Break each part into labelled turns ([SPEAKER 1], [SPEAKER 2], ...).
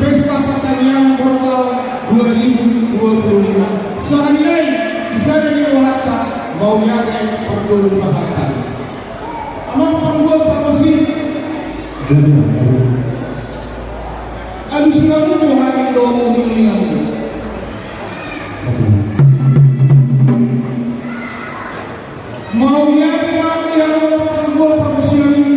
[SPEAKER 1] Pesta Pertanian Portal 2025 sehanilai bisa dilihat maunya kayak pergulung pasatan amang pergul promosi alu sinamu Tuhan do uniamu maunya memang yang pergul promosi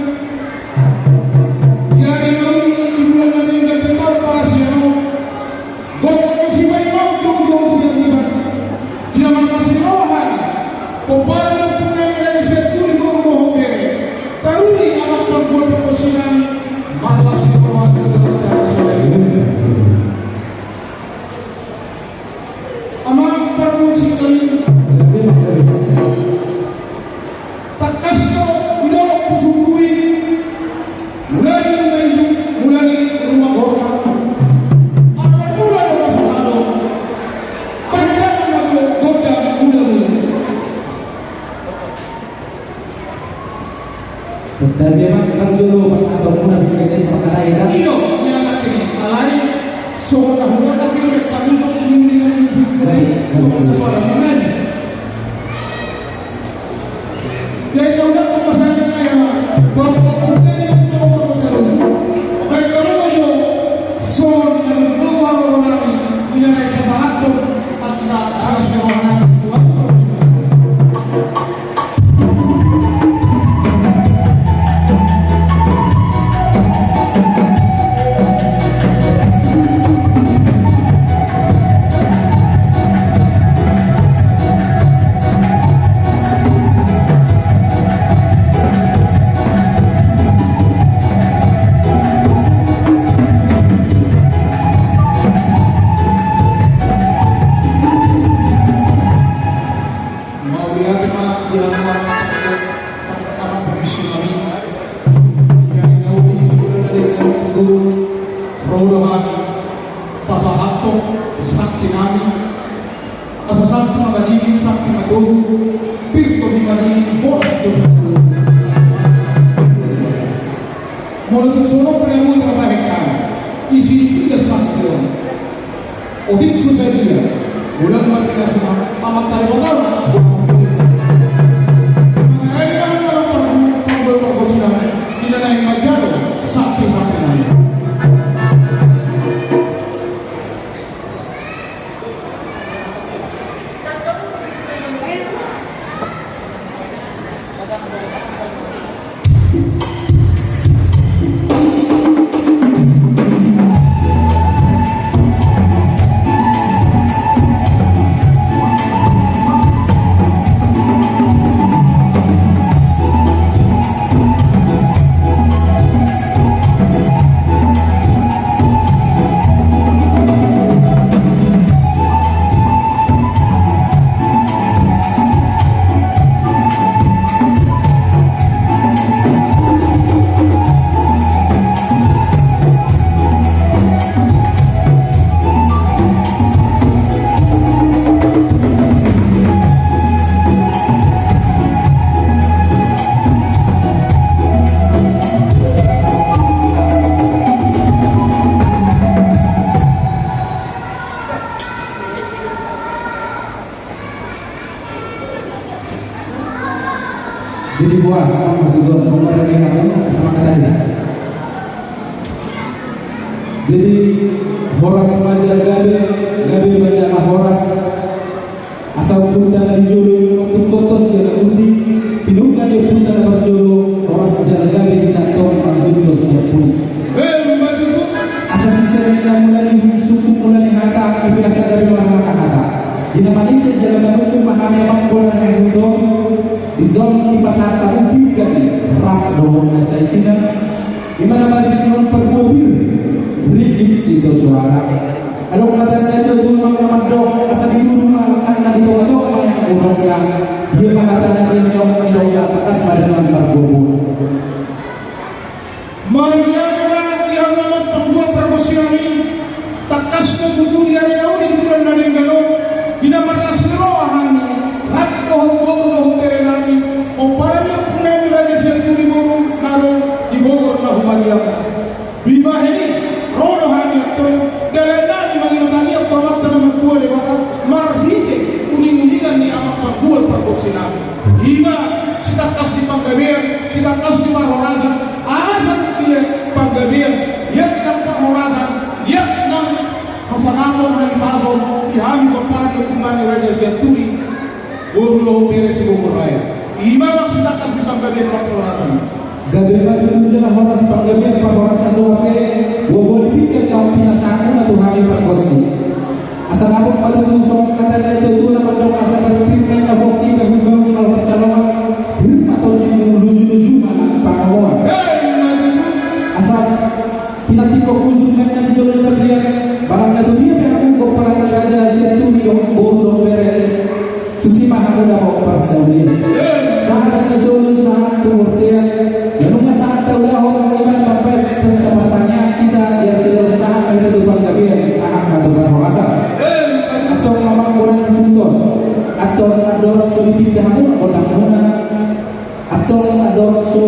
[SPEAKER 2] dan memang terjuru pas atau muna bikin sama kata ida
[SPEAKER 1] iyo yang akhirnya alai soal hubungan akhirnya kami untuk dengan soal suara mengaji dan kau dah kemasannya yang bahwa bukan yang mau terus baik kalau yo soal dengan dua orang ini naik kesalahan antara salah seorang tua sakti nami asa sakti magadini sakti madohu pirto di madini boras jodoh molto sono premo trabalhar isi tiga sakti odik susadia bulan mereka semua amat tari botol mengenai dengan kalau perlu tidak naik majaro sakti nami
[SPEAKER 2] jadi buat maksudnya kemarin yang aku sama kata ini jadi horas majar gabe majalah horas asal punta di jolo untuk kotos yang undi pinungkan dia punta di berjolo horas majar gabe kita tong mangguntos yang pun asal sisa yang mulai suku mulai hata biasa dari luar kata di Malaysia jalan hukum mahkamah yang bola yang di zon di pasar tahu tiga nih rap doang nasi sini di mana marisin pergubir rigid itu suara kalau katanya itu mengamat dong asal di rumah karena di tengah yang urungnya dia mengatakan dia menyokong dong atas badan pergubir
[SPEAKER 1] Maria yang nama pembuat promosi ini takas kebutuhan yang di bulan Narenggalo di nama Rasulullah rat doh terelami o para yang punya wilayah sendiri baru di Bogor lah Bima ini rodo hani atau dalena di bagi tadi atau mata nama tua di bawah marhite uning-uningan ni amat perbuat perkosinan. Ima kita kasih panggabian, kita kasih perhorasan, alasan dia panggabian, yang perhorasan, yang hasanamon hari pason, dihami berparah hukuman raja siaturi, burlo peres umur raya. Ima kita kasih panggabian perhorasan.
[SPEAKER 2] Gabi mati tujuan horas panggabian perhorasan doape, wabon pikir kau pinasakan atau hari perkosi. Asal apa pada tujuan kata itu tu nama dong asal terpikirkan nabok tiga hubung kalau percalonan firman atau menuju mana pangawan. Asal pinati kau kujung dengan dijual terlihat barang dunia yang aku kau perang raja siatu di dong bodoh beret suci maha muda kau persaudi. Saat ada seluruh saat kemudian jangan saat tahu orang iman sampai terus bertanya kita dia sudah saat ada depan gabian saat atau berasa atau lama orang sunton atau ada orang solidit kamu orang mana atau ada orang so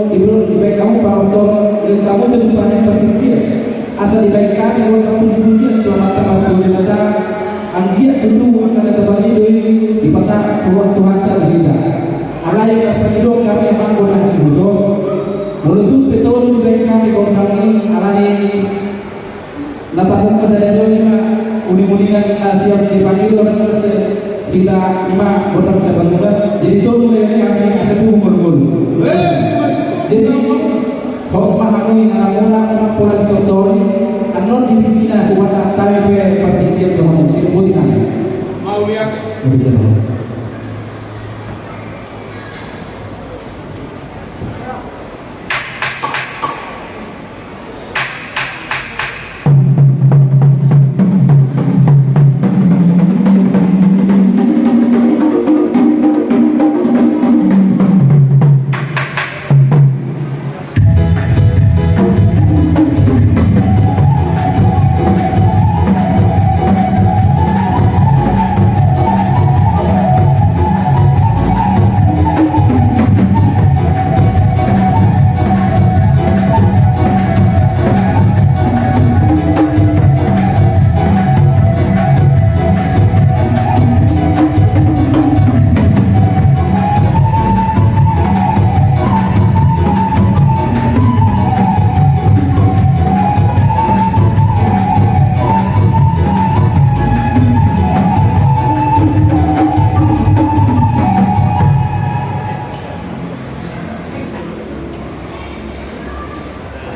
[SPEAKER 2] ibu di baik kamu para orang yang kamu jadi banyak berpikir asal di baik kami orang puji-puji atau mata-mata mata anggiat itu akan ada bagi di pasar Tuhan terhina alai perpendidong kami emang bodoh sebutong menutup betul di baik kami kondangi alai natapung kesadaran lima uning-uningan siap siapani orang kita lima bodoh sebangunan jadi itu baik kami asal itu umur jadi kau memahami anak muda anak pola dikotori anon dipimpinan kuasa tahu pertikir Tuhan sibutihan
[SPEAKER 1] Mau lihat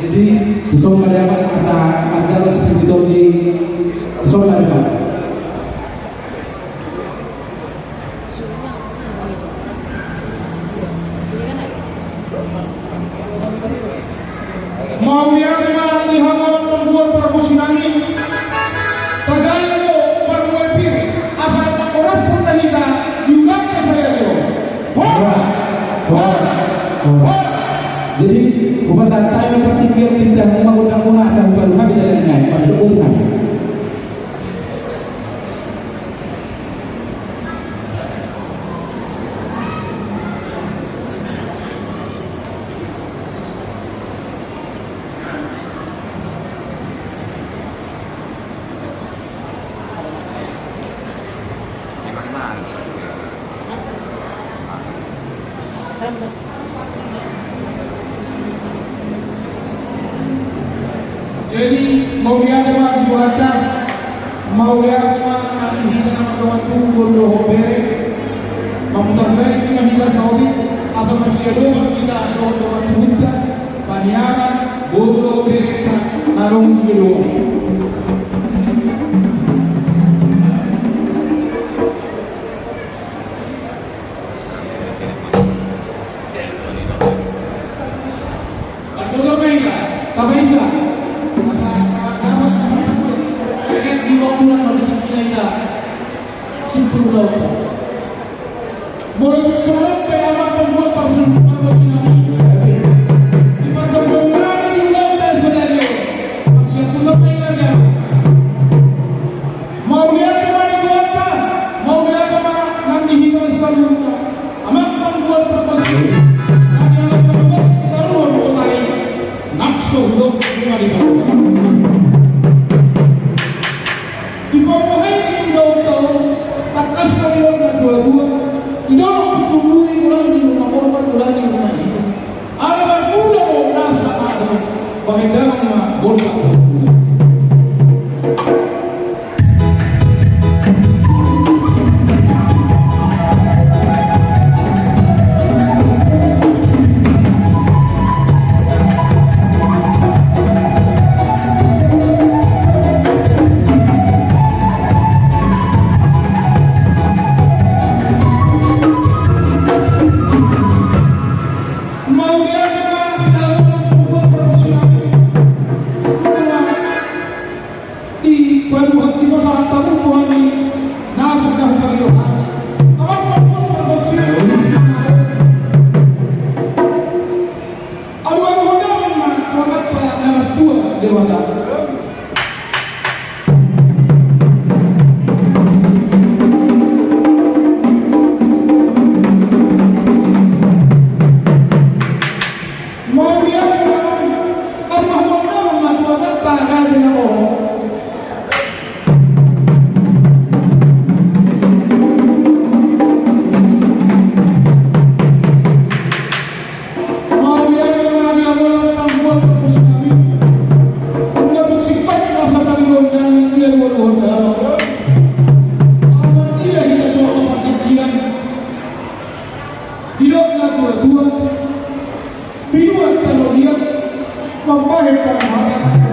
[SPEAKER 2] jadi tusuk ada asa ajar seperti itu di tusuk ada
[SPEAKER 1] mau lihat mana di halaman pembuat perkusinani tagalo perbuat pir asal tak koras sudah kita juga kesayangan horas
[SPEAKER 2] jadi bukan santai berpikir kita mengundang-undang asal baru kami tidak dengar masuk urang
[SPEAKER 1] jadi mau lihat apa di Jakarta mau lihat apa nanti kita nama doa tunggu doa bere memutarbalik kita kita Saudi asal bersiaga kita doa tunggu baniaran doa bere kita narung doa Dokter Mega, tapi bisa. Di waktu yang kita simpul daulah. Menurut sampai amat pembuat persidangan. Di pertemuan di lautan senario. Maksud tu sampai lagi. Mau lihat kemana kuota, mau lihat kemana nanti hitam saluran. Amat pembuat persidangan. Hanya pembuat taruhan kotari. Naksu Silok dengan dibawa. Di pamuhay ini daw takas kami na dua-dua. Tidak kucumbuin lagi mengaporkan lagi rumah itu. Alaman udah mau nasa ada bahindang na golak. Dua, minuan kalau dia membahas pada mata